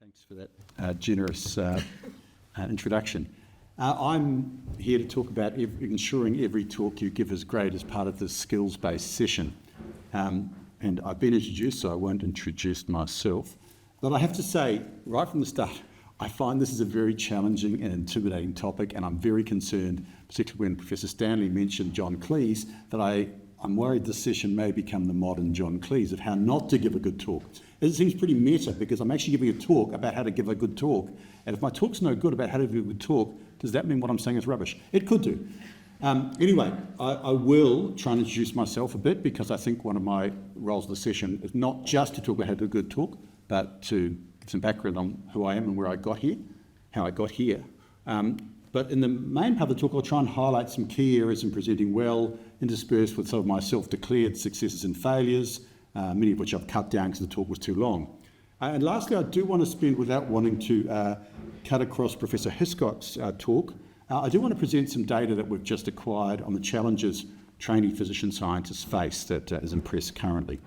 Thanks for that generous introduction. I'm here to talk about ensuring every talk you give is great as part of this skills-based session. And I've been introduced, so I won't introduce myself. But I have to say, right from the start, I find this is a very challenging and intimidating topic, and I'm very concerned, particularly when Professor Stanley mentioned John Cleese, that I'm worried this session may become the modern John Cleese of how not to give a good talk. It seems pretty meta because I'm actually giving a talk about how to give a good talk. And if my talk's no good about how to give a good talk, does that mean what I'm saying is rubbish? It could do. Anyway, I will try and introduce myself a bit because I think one of my roles of the session is not just to talk about how to do a good talk, but to give some background on who I am and where I got here, how I got here. But in the main part of the talk, I'll try and highlight some key areas in presenting well, interspersed with some of my self-declared successes and failures, many of which I've cut down because the talk was too long. And lastly, I do want to spend, without wanting to cut across Professor Hiscock's talk, I do want to present some data that we've just acquired on the challenges trainee physician-scientists face that is in press currently.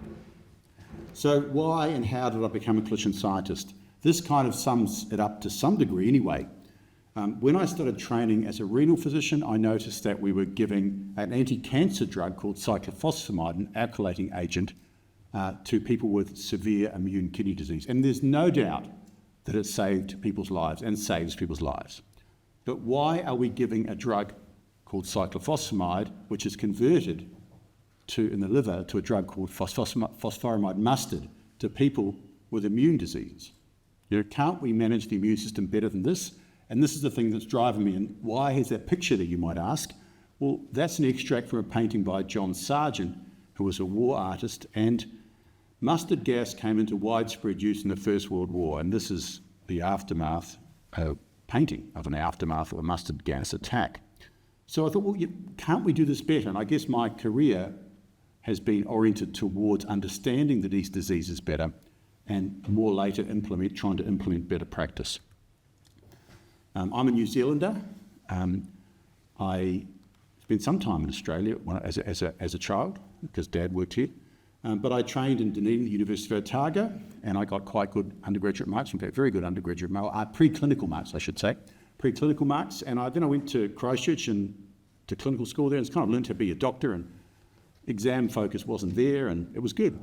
So why and how did I become a clinician-scientist? This kind of sums it up to some degree anyway. When I started training as a renal physician, I noticed that we were giving an anti-cancer drug called cyclophosphamide, an alkylating agent, to people with severe immune kidney disease. And there's no doubt that it saved people's lives and saves people's lives. But why are we giving a drug called cyclophosphamide, which is converted in the liver to a drug called phosphoramide mustard to people with immune disease? Can't we manage the immune system better than this? And this is the thing that's driving me. And why is that picture there, you might ask? Well, that's an extract from a painting by John Sargent, who was a war artist, and mustard gas came into widespread use in the First World War, and this is the aftermath, painting of an aftermath of a mustard gas attack. So I thought, well, can't we do this better? And I guess my career has been oriented towards understanding these diseases better and more later trying to implement better practice. I'm a New Zealander. I spent some time in Australia as a child because Dad worked here. But I trained in Dunedin, the University of Otago, and I got quite good undergraduate marks, in fact, very good undergraduate marks, preclinical marks, I should say, preclinical marks. And then I went to Christchurch and to clinical school there and kind of learned to be a doctor, and exam focus wasn't there, and it was good.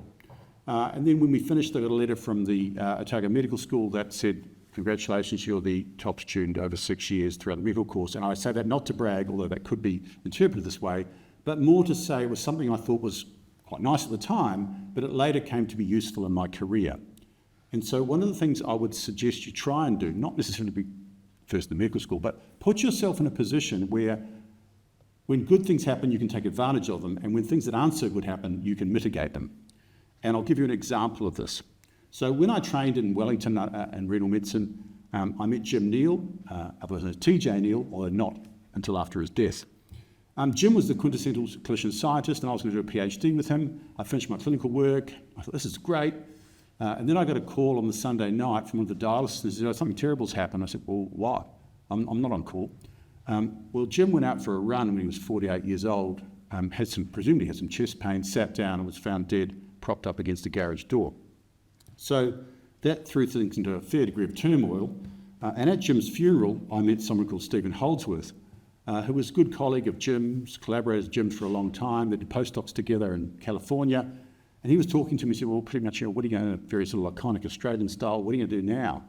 And then when we finished, I got a letter from the Otago Medical School that said, congratulations, you're the top student over 6 years throughout the medical course. And I say that not to brag, although that could be interpreted this way, but more to say it was something I thought was quite nice at the time, but it later came to be useful in my career. And so one of the things I would suggest you try and do, not necessarily be first in medical school, but put yourself in a position where when good things happen, you can take advantage of them, and when things that aren't so good happen, you can mitigate them. And I'll give you an example of this. So when I trained in Wellington in renal medicine, I met Jim Neal. I was a TJ Neal, although not until after his death. Jim was the quintessential clinician-scientist, and I was going to do a PhD with him. I finished my clinical work. I thought, this is great. And then I got a call on the Sunday night from one of the dialysts and said, something terrible's happened. I said, well, what? I'm not on call. Well, Jim went out for a run when he was 48 years old, presumably had some chest pain, sat down and was found dead, propped up against a garage door. So that threw things into a fair degree of turmoil. And at Jim's funeral, I met someone called Stephen Holdsworth, who was a good colleague of Jim's, collaborated with Jim for a long time. They did postdocs together in California. And he was talking to me, he said, well, pretty much, what are you going to, very sort of laconic Australian style, what are you going to do now?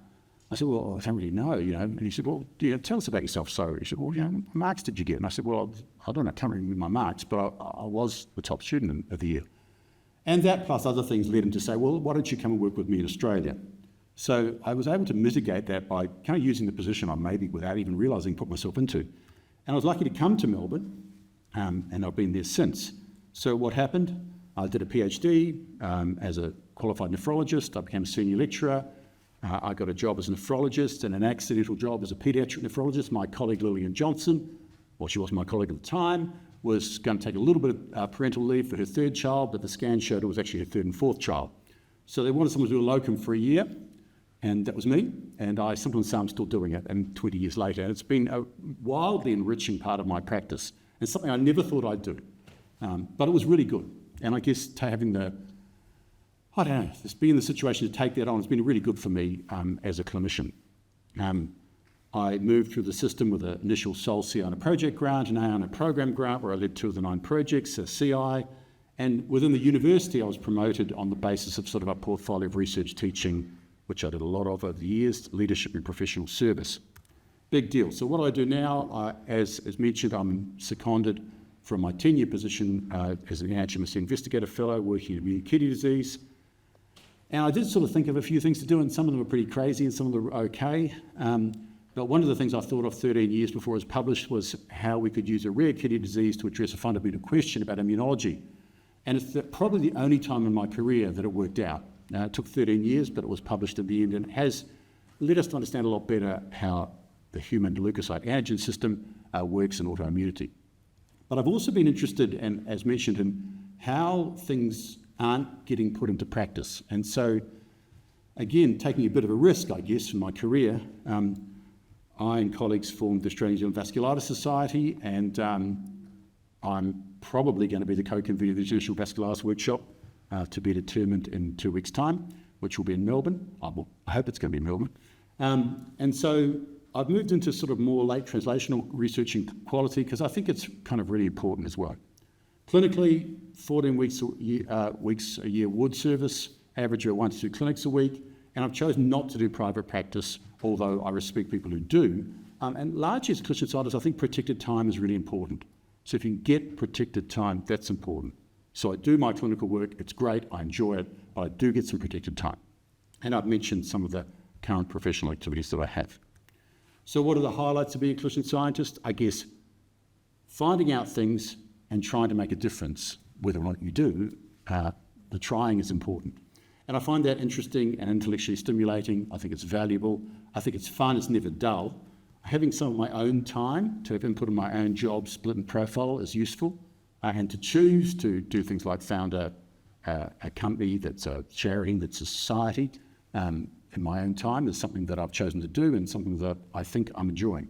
I said, well, I don't really know, And he said, well, tell us about yourself, so. He said, well, what marks did you get? And I said, well, I don't know, I can't remember my marks, but I was the top student of the year. And that plus other things led him to say, well, why don't you come and work with me in Australia? So I was able to mitigate that by kind of using the position I maybe without even realising put myself into. And I was lucky to come to Melbourne, and I've been there since. So what happened? I did a PhD as a qualified nephrologist. I became a senior lecturer. I got a job as a nephrologist and an accidental job as a paediatric nephrologist. My colleague Lillian Johnson, well, she was my colleague at the time, was going to take a little bit of parental leave for her third child, but the scan showed it was actually her third and fourth child. So they wanted someone to do a locum for a year, and that was me, and I sometimes say I'm still doing it, and 20 years later. And it's been a wildly enriching part of my practice, and something I never thought I'd do. But it was really good. And I guess having the I don't know, just being in the situation to take that on has been really good for me as a clinician. I moved through the system with an initial sole CI on a project grant, and now on a program grant where I led 2 of the 9 projects, a CI. And within the university, I was promoted on the basis of sort of a portfolio of research teaching, which I did a lot of over the years, leadership and professional service. Big deal. So what I do now, as mentioned, I'm seconded from my tenure position as an NHMRC investigator fellow working in immune kidney disease. And I did sort of think of a few things to do, and some of them were pretty crazy and some of them were okay. But one of the things I thought of 13 years before it was published was how we could use a rare kidney disease to address a fundamental question about immunology. And it's probably the only time in my career that it worked out. It took 13 years, but it was published in the end, and it has led us to understand a lot better how the human leukocyte antigen system works in autoimmunity. But I've also been interested, and as mentioned, in how things aren't getting put into practice. And so, again, taking a bit of a risk, I guess, in my career, I and colleagues formed the Australian New Zealand Vasculitis Society, and I'm probably going to be the co-convener of the International Vasculitis Workshop to be determined in 2 weeks' time, which will be in Melbourne. I hope it's going to be in Melbourne. And so I've moved into sort of more late translational research and quality because I think it's kind of really important as well. Clinically, 14 weeks a year ward service, average of 1 to 2 clinics a week, and I've chosen not to do private practice, although I respect people who do. And largely as a clinician-scientist, I think protected time is really important. So if you can get protected time, that's important. So I do my clinical work, it's great, I enjoy it, but I do get some protected time. And I've mentioned some of the current professional activities that I have. So what are the highlights of being a clinician-scientist? I guess finding out things and trying to make a difference, whether or not you do, the trying is important. And I find that interesting and intellectually stimulating. I think it's valuable. I think it's fun, it's never dull. Having some of my own time to have input in my own job split and profile is useful. And to choose to do things like found a company that's a charity, that's a society, in my own time is something that I've chosen to do and something that I think I'm enjoying.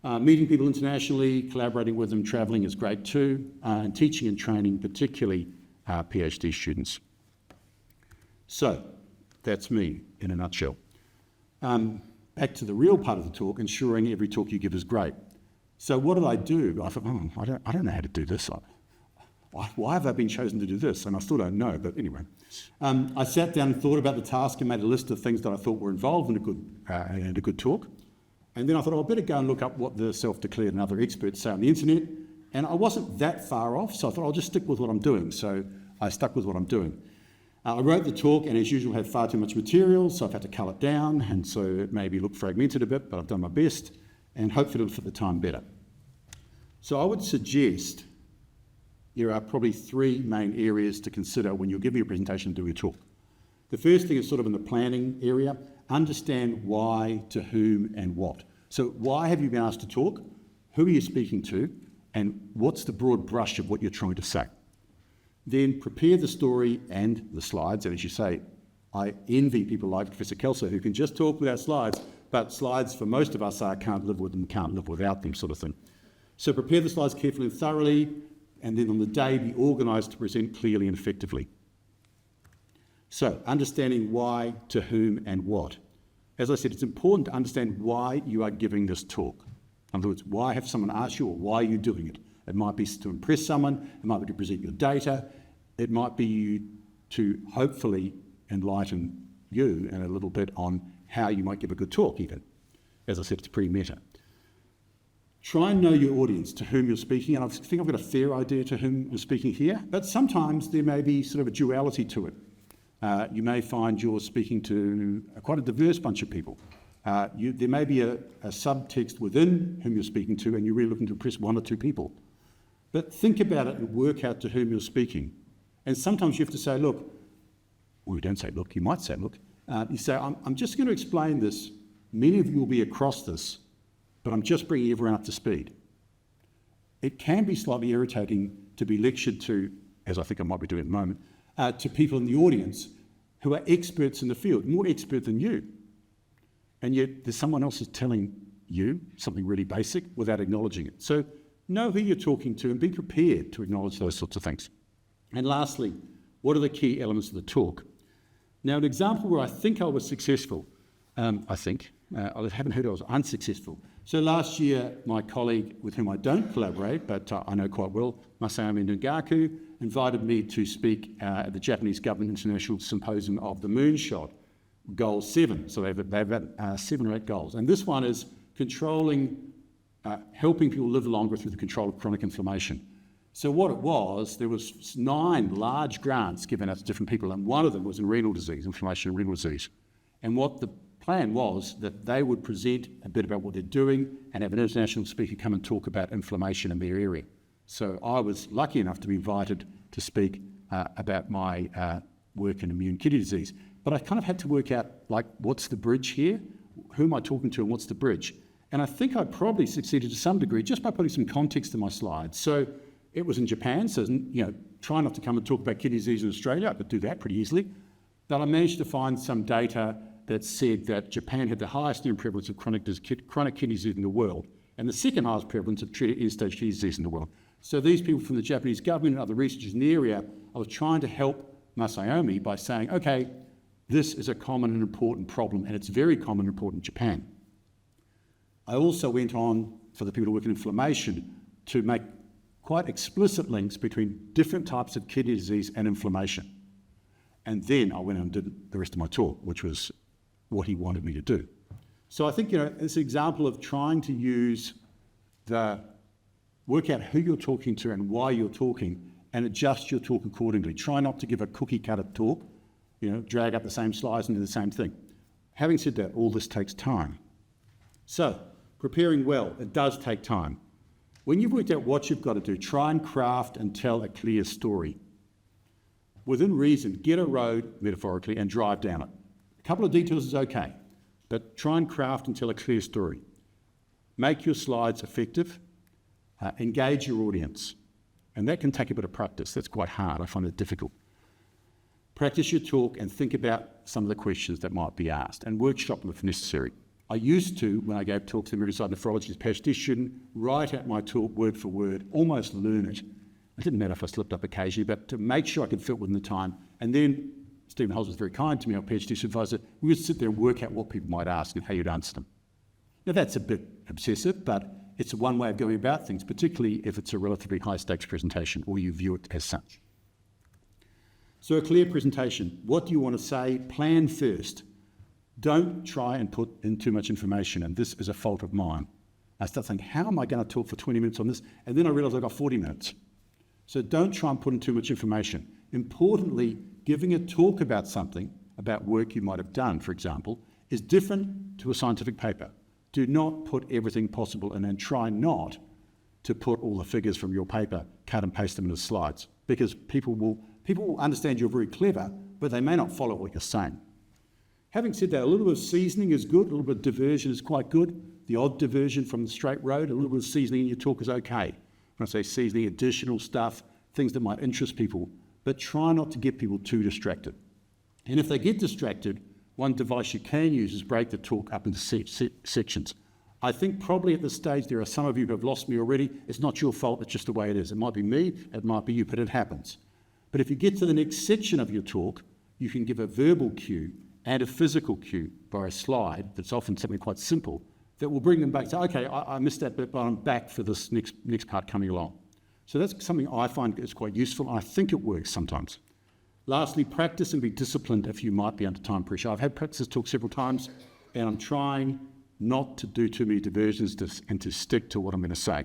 Meeting people internationally, collaborating with them, travelling is great too, and teaching and training, particularly PhD students. So, that's me in a nutshell. Back to the real part of the talk, ensuring every talk you give is great. So what did I do? I thought, I don't know how to do this. Why have I been chosen to do this? And I still don't know, but anyway. I sat down and thought about the task and made a list of things that I thought were involved in a good talk. And then I thought, I better go and look up what the self-declared and other experts say on the internet. And I wasn't that far off, so I thought I'll just stick with what I'm doing. So I stuck with what I'm doing. I wrote the talk and as usual had far too much material, so I've had to cull it down, and so it maybe looked fragmented a bit, but I've done my best, and hopefully it'll fit the time better. So I would suggest there are probably 3 main areas to consider when you're giving a presentation and doing a talk. The first thing is sort of in the planning area. Understand why, to whom, and what. So why have you been asked to talk? Who are you speaking to? And what's the broad brush of what you're trying to say? Then prepare the story and the slides. And as you say, I envy people like Professor Kelso who can just talk without slides, but slides for most of us are can't live with them, can't live without them sort of thing. So prepare the slides carefully and thoroughly, and then on the day be organised to present clearly and effectively. So understanding why, to whom, and what. As I said, it's important to understand why you are giving this talk. In other words, why have someone ask you, or why are you doing it? It might be to impress someone, it might be to present your data, it might be to hopefully enlighten you and a little bit on how you might give a good talk even. As I said, it's pretty meta. Try and know your audience, to whom you're speaking, and I think I've got a fair idea to whom you're speaking here, but sometimes there may be sort of a duality to it. You may find you're speaking to quite a diverse bunch of people. There may be a subtext within whom you're speaking to, and you're really looking to impress 1 or 2 people. But think about it and work out to whom you're speaking. And sometimes you have to say, look, or you don't say look, you might say look. You say, I'm just going to explain this. Many of you will be across this, but I'm just bringing everyone up to speed. It can be slightly irritating to be lectured to, as I think I might be doing at the moment, to people in the audience who are experts in the field, more expert than you. And yet there's someone else who's telling you something really basic without acknowledging it. So know who you're talking to and be prepared to acknowledge those sorts of things. And lastly, What are the key elements of the talk? Now, an example where I think I was successful, I haven't heard I was unsuccessful. So last year, my colleague with whom I don't collaborate, but I know quite well, Masayomi Nagaku, invited me to speak at the Japanese Government International Symposium of the Moonshot, Goal 7. So they've got 7 or 8 goals. And this one is helping people live longer through the control of chronic inflammation. So what it was, there was 9 large grants given out to different people, and one of them was in renal disease, inflammation and renal disease. And what the plan was that they would present a bit about what they're doing and have an international speaker come and talk about inflammation in their area. So I was lucky enough to be invited to speak about my work in immune kidney disease. But I kind of had to work out, like, what's the bridge here? Who am I talking to and what's the bridge? And I think I probably succeeded to some degree just by putting some context in my slides. So it was in Japan, so try not to come and talk about kidney disease in Australia. I could do that pretty easily. But I managed to find some data that said that Japan had the highest prevalence of chronic kidney disease in the world, and the second highest prevalence of treated end-stage kidney disease in the world. So these people from the Japanese government and other researchers in the area, I was trying to help Masayomi by saying, okay, this is a common and important problem, and it's very common and important in Japan. I also went on, for the people who work in inflammation, to make quite explicit links between different types of kidney disease and inflammation. And then I went on and did the rest of my talk, which was what he wanted me to do. So I think, it's an example of trying to work out who you're talking to and why you're talking, and adjust your talk accordingly. Try not to give a cookie-cutter talk, drag up the same slides and do the same thing. Having said that, all this takes time. So, preparing well, it does take time. When you've worked out what you've got to do, try and craft and tell a clear story. Within reason, get a road, metaphorically, and drive down it. A couple of details is okay, but try and craft and tell a clear story. Make your slides effective, engage your audience, and that can take a bit of practice. That's quite hard. I find it difficult. Practice your talk and think about some of the questions that might be asked, and workshop them if necessary. I used to, when I gave talks to the American Society of Nephrology as a PhD student, write out my talk word for word, almost learn it. It didn't matter if I slipped up occasionally, but to make sure I could fit within the time. And then Stephen Hulse was very kind to me, our PhD supervisor. We would sit there and work out what people might ask and how you'd answer them. Now that's a bit obsessive, but it's one way of going about things, particularly if it's a relatively high-stakes presentation or you view it as such. So a clear presentation. What do you want to say? Plan first. Don't try and put in too much information, and this is a fault of mine. I start thinking, how am I going to talk for 20 minutes on this? And then I realise I've got 40 minutes. So don't try and put in too much information. Importantly, giving a talk about something, about work you might have done, for example, is different to a scientific paper. Do not put everything possible in, and try not to put all the figures from your paper, cut and paste them into slides, because people will understand you're very clever, but they may not follow what you're saying. Having said that, a little bit of seasoning is good, a little bit of diversion is quite good. The odd diversion from the straight road, a little bit of seasoning in your talk is okay. When I say seasoning, additional stuff, things that might interest people, but try not to get people too distracted. And if they get distracted, one device you can use is break the talk up into sections. I think probably at this stage there are some of you who have lost me already. It's not your fault, it's just the way it is. It might be me, it might be you, but it happens. But if you get to the next section of your talk, you can give a verbal cue and a physical cue by a slide that's often something quite simple that will bring them back to, okay, I missed that bit, but I'm back for this next part coming along. So that's something I find is quite useful, and I think it works sometimes. Lastly, practice and be disciplined if you might be under time pressure. I've had practice talk several times, and I'm trying not to do too many diversions and to stick to what I'm going to say.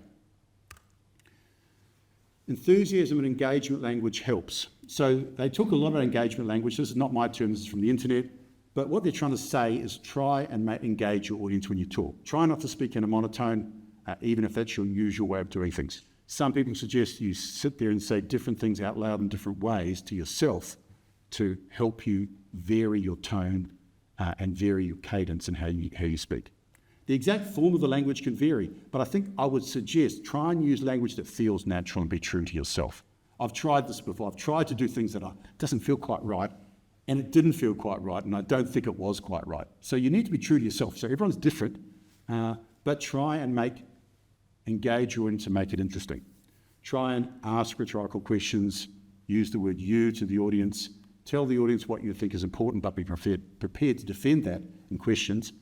Enthusiasm and engagement language helps. So they talk a lot about engagement language. This is not my term, this is from the internet. But what they're trying to say is try and engage your audience when you talk. Try not to speak in a monotone, even if that's your usual way of doing things. Some people suggest you sit there and say different things out loud in different ways to yourself to help you vary your tone and vary your cadence and how you speak. The exact form of the language can vary, but I think I would suggest try and use language that feels natural and be true to yourself. I've tried this before. I've tried to do things that doesn't feel quite right, and it didn't feel quite right, and I don't think it was quite right. So you need to be true to yourself. So everyone's different, but try and engage your audience and make it interesting. Try and ask rhetorical questions. use the word you to the audience, tell the audience what you think is important, but be prepared to defend that in questions,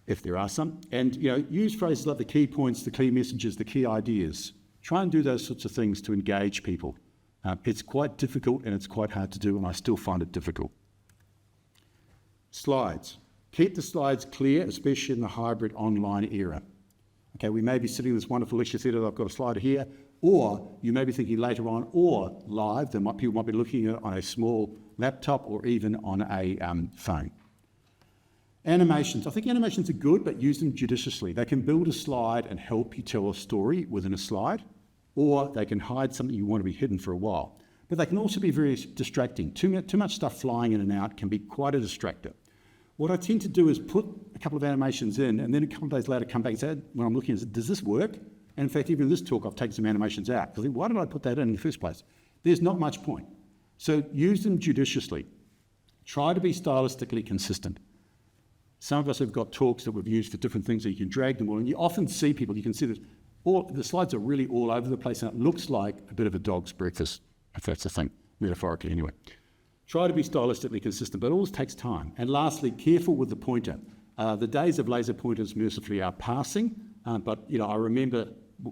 if there are some. And use phrases like the key points, the key messages, the key ideas. Try and do those sorts of things to engage people. It's quite difficult and it's quite hard to do, and I still find it difficult. Slides. Keep the slides clear, especially in the hybrid online era. Okay, we may be sitting in this wonderful lecture theatre, I've got a slide here, or you may be thinking later on, or live, people might be looking at it on a small laptop or even on a phone. Animations. I think animations are good, but use them judiciously. They can build a slide and help you tell a story within a slide, or they can hide something you want to be hidden for a while. But they can also be very distracting. Too much stuff flying in and out can be quite a distractor. What I tend to do is put a couple of animations in, and then a couple of days later come back and say, when I'm looking at it, does this work? And in fact, even in this talk, I've taken some animations out. Because why did I put that in the first place? There's not much point. So use them judiciously. Try to be stylistically consistent. Some of us have got talks that we've used for different things that you can drag them all, and you often see people, you can see that the slides are really all over the place, and it looks like a bit of a dog's breakfast, if that's a thing, metaphorically anyway. Try to be stylistically consistent, but it always takes time. And lastly, careful with the pointer. The days of laser pointers mercifully are passing, but I remember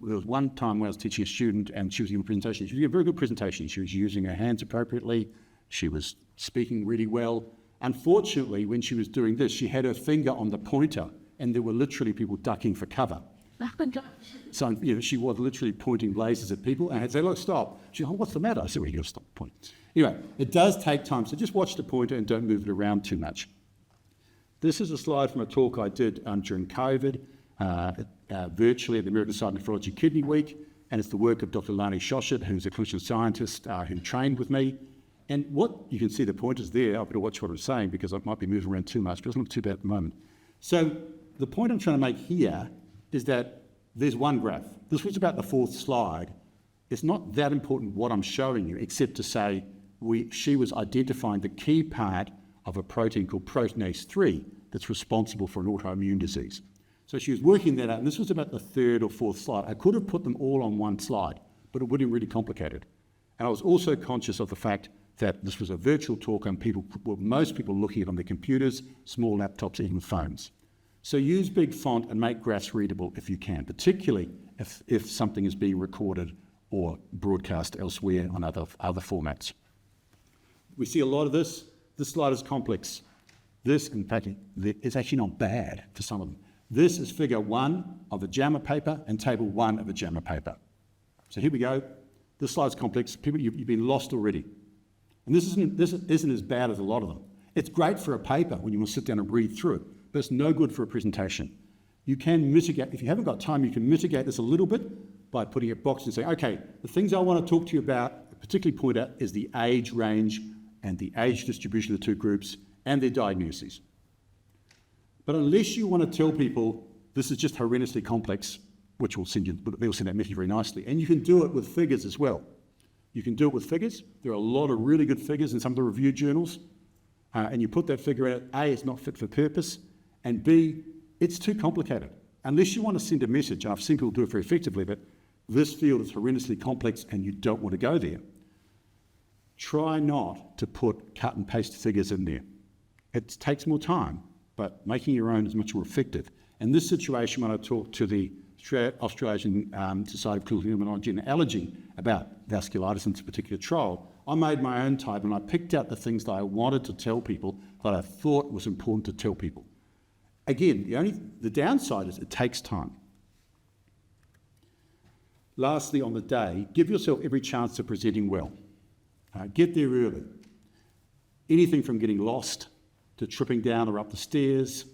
there was one time when I was teaching a student and she was giving a presentation. She was giving a very good presentation. She was using her hands appropriately. She was speaking really well. Unfortunately, when she was doing this, she had her finger on the pointer and there were literally people ducking for cover. So she was literally pointing lasers at people and I had to say, look, stop. She said, what's the matter? I said, well, you've got to stop pointing. Anyway, it does take time, so just watch the pointer and don't move it around too much. This is a slide from a talk I did during COVID, virtually at the American Society of Nephrology Kidney Week, and it's the work of Dr. Lani Shoshit, who's a clinician-scientist who trained with me. And what you can see the pointers there, I better watch what I'm saying because I might be moving around too much, but it doesn't look too bad at the moment. So the point I'm trying to make here is that there's one graph. This was about the fourth slide. It's not that important what I'm showing you, except to say she was identifying the key part of a protein called proteinase 3 that's responsible for an autoimmune disease. So she was working that out, and this was about the third or fourth slide. I could have put them all on one slide, but it would have been really complicated. And I was also conscious of the fact that this was a virtual talk and most people looking at it on their computers, small laptops, even phones. So use big font and make graphs readable if you can, particularly if something is being recorded or broadcast elsewhere on other formats. We see a lot of this. This slide is complex. This, in fact, is actually not bad for some of them. This is figure 1 of a JAMA paper and table 1 of a JAMA paper. So here we go. This slide's complex. People, you've been lost already. And this isn't as bad as a lot of them. It's great for a paper when you want to sit down and read through it, but it's no good for a presentation. You can mitigate, if you haven't got time, you can mitigate this a little bit by putting a box and saying, okay, the things I want to talk to you about, particularly point out, is the age range and the age distribution of the two groups and their diagnoses. But unless you want to tell people this is just horrendously complex, which they'll send that message very nicely, and you can do it with figures as well. You can do it with figures. There are a lot of really good figures in some of the reviewed journals, and you put that figure out. A, it's not fit for purpose, and B, it's too complicated. Unless you want to send a message, and I've seen people do it very effectively, but this field is horrendously complex and you don't want to go there. Try not to put cut and paste figures in there. It takes more time, but making your own is much more effective. In this situation, when I talked to the Australasian Society of Clinical Immunology and Allergy about vasculitis in this particular trial, I made my own type and I picked out the things that I wanted to tell people that I thought was important to tell people. Again, the downside is it takes time. Lastly, on the day, give yourself every chance of presenting well. Get there early. Anything from getting lost to tripping down or up the stairs,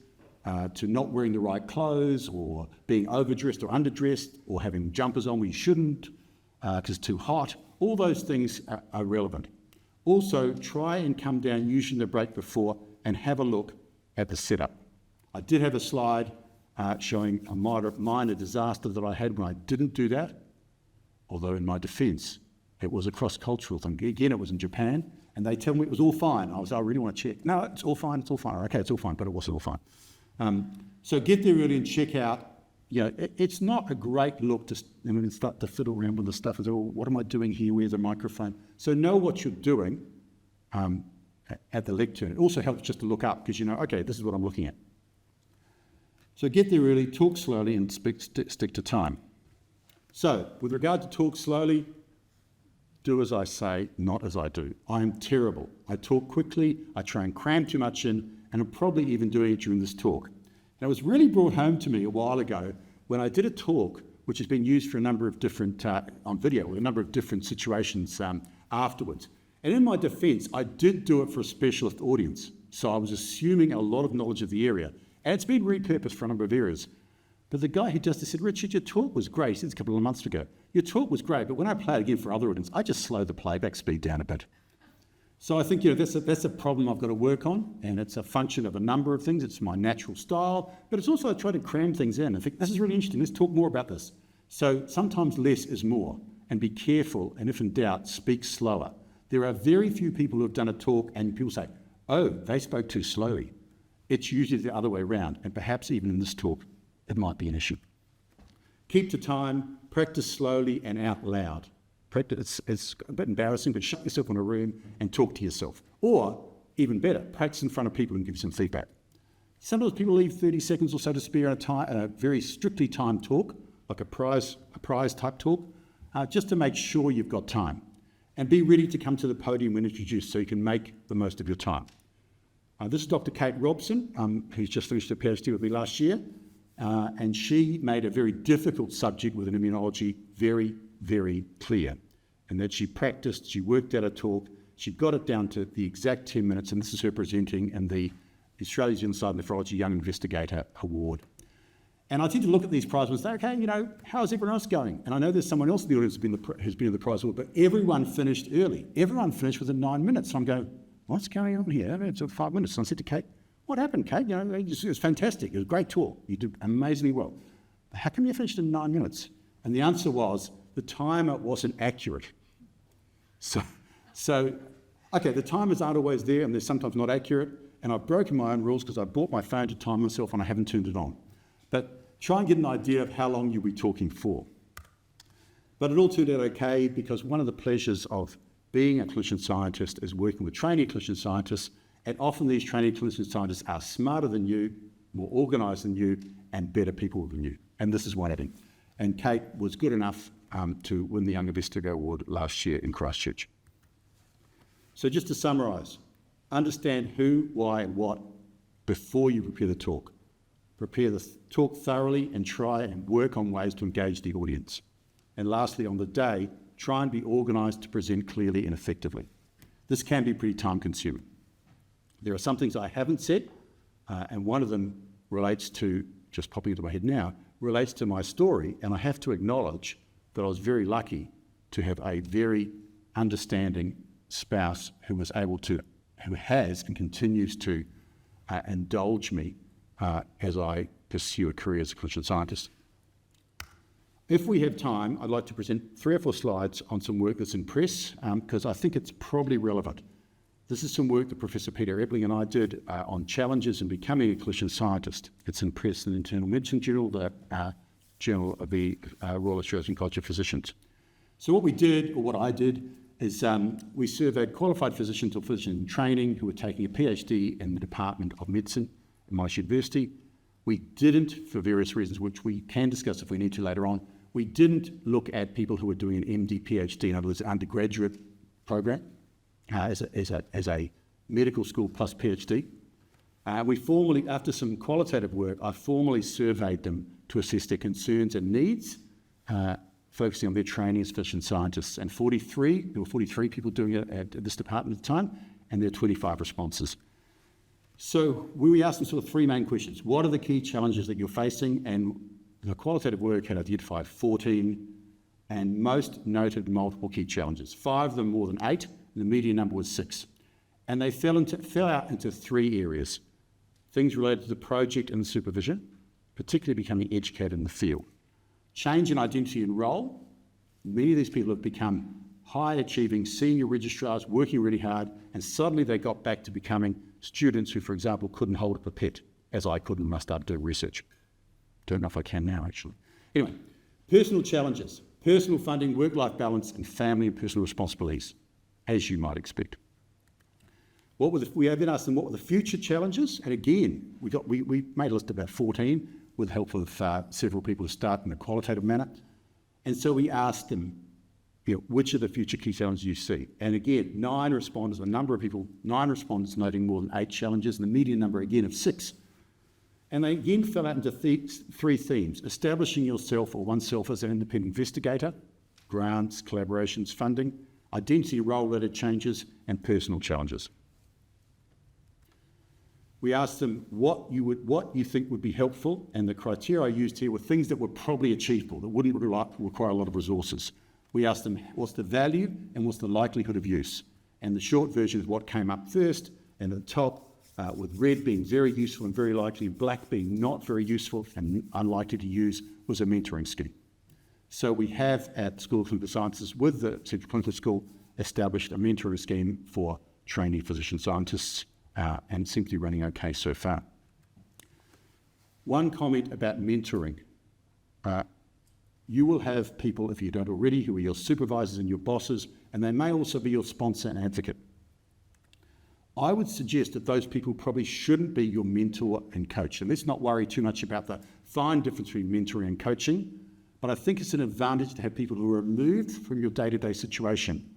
to not wearing the right clothes or being overdressed or underdressed or having jumpers on where you shouldn't because it's too hot. All those things are relevant. Also, try and come down using the break before and have a look at the setup. I did have a slide showing a minor disaster that I had when I didn't do that, although in my defence, it was a cross-cultural thing. Again, it was in Japan, and they tell me it was all fine. I really want to check. No, it's all fine, it's all fine. Okay, it's all fine, but it wasn't all fine. So get there early and check out it's not a great look to start to fiddle around with the stuff and say, well, what am I doing here? Where's the microphone? So know what you're doing at the lectern. It also helps just to look up because okay, this is what I'm looking at. So get there early, talk slowly, and stick to time. So with regard to talk slowly, do as I say, not as I do. I am terrible. I talk quickly, I try and cram too much in, and I'm probably even doing it during this talk. And it was really brought home to me a while ago when I did a talk which has been used for a number of different, on video, with a number of different situations afterwards. And in my defence, I did do it for a specialist audience. So I was assuming a lot of knowledge of the area. And it's been repurposed for a number of areas. But the guy who does this said, Richard, your talk was great. He said this a couple of months ago. Your talk was great, but when I play it again for other audience, I just slow the playback speed down a bit. So I think that's a problem I've got to work on, and it's a function of a number of things. It's my natural style, but it's also I try to cram things in. I think this is really interesting. Let's talk more about this. So sometimes less is more, and be careful, and if in doubt, speak slower. There are very few people who have done a talk and people say, oh, they spoke too slowly. It's usually the other way around, and perhaps even in this talk, it might be an issue. Keep to time, practice slowly and out loud. Practice, it's a bit embarrassing, but shut yourself in a room and talk to yourself. Or, even better, practice in front of people and give some feedback. Sometimes people leave 30 seconds or so to spare in a very strictly timed talk, like a prize type talk, just to make sure you've got time. And be ready to come to the podium when introduced so you can make the most of your time. This is Dr. Kate Robson, who's just finished her PhD with me last year, and she made a very difficult subject with an immunology very, very clear, and that she practiced, she worked out a talk, she got it down to the exact 10 minutes, and this is her presenting in the Australian New Zealand Nephrology Young Investigator Award. And I tend to look at these prizes and say, okay, how's everyone else going? And I know there's someone else in the audience who's been in the prize award, but everyone finished early. Everyone finished within 9 minutes. So I'm going, what's going on here? It's 5 minutes. And I said to Kate, what happened, Kate? It was fantastic. It was a great talk. You did amazingly well. But how come you finished in 9 minutes? And the answer was, the timer wasn't accurate. So okay, the timers aren't always there and they're sometimes not accurate. And I've broken my own rules because I bought my phone to time myself and I haven't turned it on. But try and get an idea of how long you'll be talking for. But it all turned out okay because one of the pleasures of being a clinician scientist is working with trainee clinician scientists, and often these trainee clinician scientists are smarter than you, more organised than you, and better people than you. And this is one of them. And Kate was good enough to win the Young Investigator Award last year in Christchurch. So just to summarise, understand who, why, and what before you prepare the talk. Prepare the talk thoroughly and try and work on ways to engage the audience. And lastly, on the day, try and be organised to present clearly and effectively. This can be pretty time-consuming. There are some things I haven't said, and one of them relates to, just popping into my head now, relates to my story, and I have to acknowledge that I was very lucky to have a very understanding spouse who has and continues to indulge me as I pursue a career as a clinician scientist. If we have time, I'd like to present 3 or 4 slides on some work that's in press, because I think it's probably relevant. This is some work that Professor Peter Ebling and I did on challenges in becoming a clinician scientist. It's in press in the Internal Medicine Journal, the Journal of the Royal Australian College of Physicians. So what we did, or what I did, is we surveyed qualified physicians or physicians in training who were taking a PhD in the Department of Medicine at Monash University. We didn't, for various reasons, which we can discuss if we need to later on, we didn't look at people who were doing an MD, PhD, in other words, an undergraduate program as a medical school plus PhD. We formally, after some qualitative work, I formally surveyed them to assess their concerns and needs, focusing on their training as physician scientists. And there were 43 people doing it at this department at the time, and there are 25 responses. So we asked them sort of 3 main questions. What are the key challenges that you're facing? And the qualitative work had identified 14, and most noted multiple key challenges. 5 of them more than 8, and the median number was 6. And they fell out into 3 areas. Things related to the project and the supervision, particularly becoming educated in the field. Change in identity and role. Many of these people have become high-achieving senior registrars, working really hard, and suddenly they got back to becoming students who, for example, couldn't hold a pipette, as I couldn't when I started doing research. Don't know if I can now, actually. Anyway, personal challenges, personal funding, work-life balance, and family and personal responsibilities, as you might expect. We then asked them what were the future challenges, and again, we made a list of about 14 with the help of several people to start in a qualitative manner. And so we asked them, which are the future key challenges you see? And again, 9 respondents noting more than 8 challenges, and the median number again of 6. And they again fell out into 3 themes: establishing yourself or oneself as an independent investigator, grants, collaborations, funding, identity role-related changes, and personal challenges. We asked them what you think would be helpful, and the criteria I used here were things that were probably achievable, that wouldn't require a lot of resources. We asked them what's the value and what's the likelihood of use. And the short version is what came up first, and at the top, with red being very useful and very likely, black being not very useful and unlikely to use, was a mentoring scheme. So we have at School of Clinical Sciences, with the Central Clinical School, established a mentoring scheme for trainee physician scientists, and seems to be running okay so far. One comment about mentoring. You will have people, if you don't already, who are your supervisors and your bosses, and they may also be your sponsor and advocate. I would suggest that those people probably shouldn't be your mentor and coach. And let's not worry too much about the fine difference between mentoring and coaching, but I think it's an advantage to have people who are removed from your day-to-day situation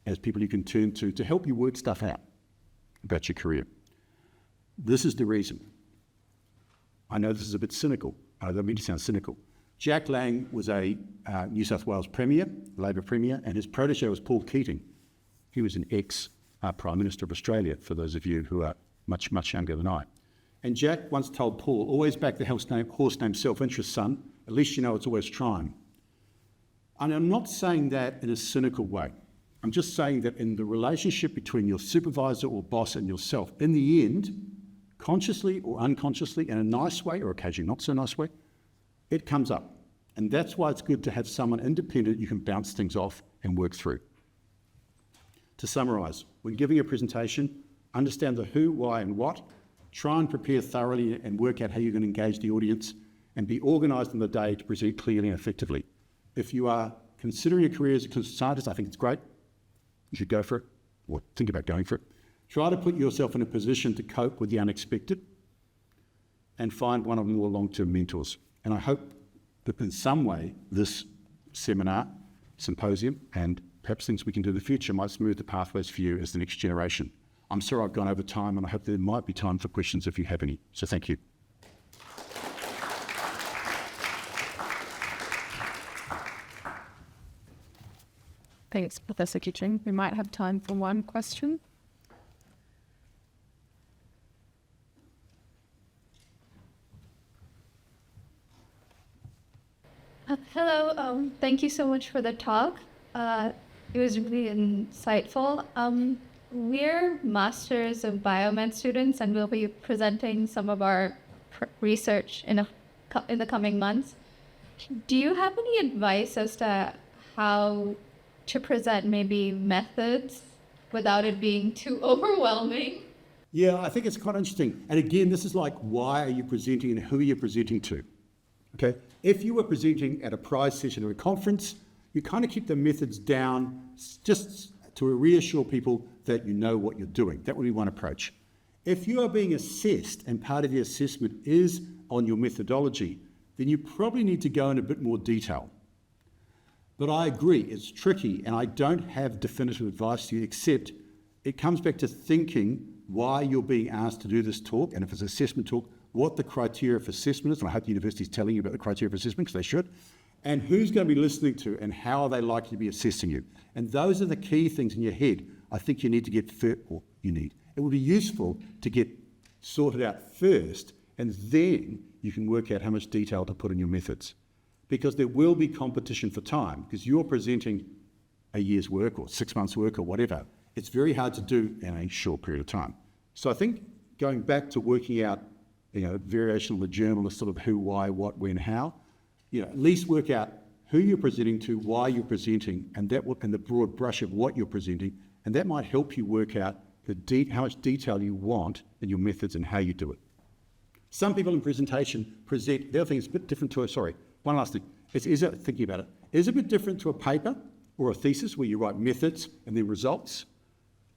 as people you can turn to help you work stuff out about your career. This is the reason. I know this is a bit cynical. I don't mean to sound cynical. Jack Lang was a New South Wales Premier, Labor Premier, and his protege was Paul Keating. He was an ex-Prime Minister of Australia, for those of you who are much, much younger than I. And Jack once told Paul, always back the horse named self-interest, son, at least you know it's always trying. And I'm not saying that in a cynical way. I'm just saying that in the relationship between your supervisor or boss and yourself, in the end, consciously or unconsciously, in a nice way or occasionally not so nice way, it comes up. And that's why it's good to have someone independent you can bounce things off and work through. To summarise, when giving a presentation, understand the who, why and what, try and prepare thoroughly and work out how you're going to engage the audience, and be organised in the day to present clearly and effectively. If you are considering a career as a clinical scientist, I think it's great. You should go for it, or think about going for it. Try to put yourself in a position to cope with the unexpected and find one of your long-term mentors. And I hope that in some way this seminar, symposium, and perhaps things we can do in the future might smooth the pathways for you as the next generation. I'm sorry I've gone over time, and I hope there might be time for questions if you have any. So thank you. Thanks, Professor Kitching. We might have time for one question. Hello, thank you so much for the talk. It was really insightful. We're Masters of Biomed students, and we'll be presenting some of our research in the coming months. Do you have any advice as to how to present maybe methods without it being too overwhelming? Yeah, I think it's quite interesting. And again, this is like, why are you presenting and who are you presenting to? Okay, if you were presenting at a prize session or a conference, you kind of keep the methods down just to reassure people that you know what you're doing. That would be one approach. If you are being assessed and part of the assessment is on your methodology, then you probably need to go in a bit more detail. But I agree, it's tricky, and I don't have definitive advice to you, except it comes back to thinking why you're being asked to do this talk, and if it's an assessment talk, what the criteria for assessment is, and I hope the university is telling you about the criteria for assessment, because they should, and who's going to be listening to, and how are they likely to be assessing you. And those are the key things in your head I think you need to get, it would be useful to get sorted out first, and then you can work out how much detail to put in your methods. Because there will be competition for time, because you're presenting a year's work or 6 months' work or whatever. It's very hard to do in a short period of time. So I think going back to working out, variation of the journal of sort of who, why, what, when, how, at least work out who you're presenting to, why you're presenting, and the broad brush of what you're presenting, and that might help you work out how much detail you want in your methods and how you do it. Some people in presentation present, the other thing is a bit different to one last thing. Thinking about it, is it a bit different to a paper or a thesis where you write methods and then results?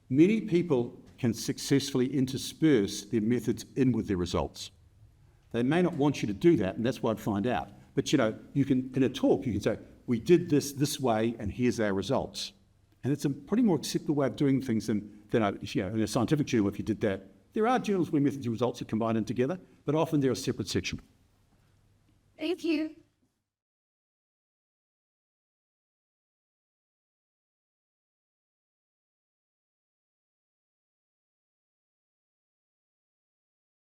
Many people can successfully intersperse their methods in with their results. They may not want you to do that, and that's what I'd find out. But you can, in a talk, you can say, we did this way, and here's our results. And it's a pretty more acceptable way of doing things than in a scientific journal, if you did that. There are journals where methods and results are combined in together, but often they're a separate section. Thank you.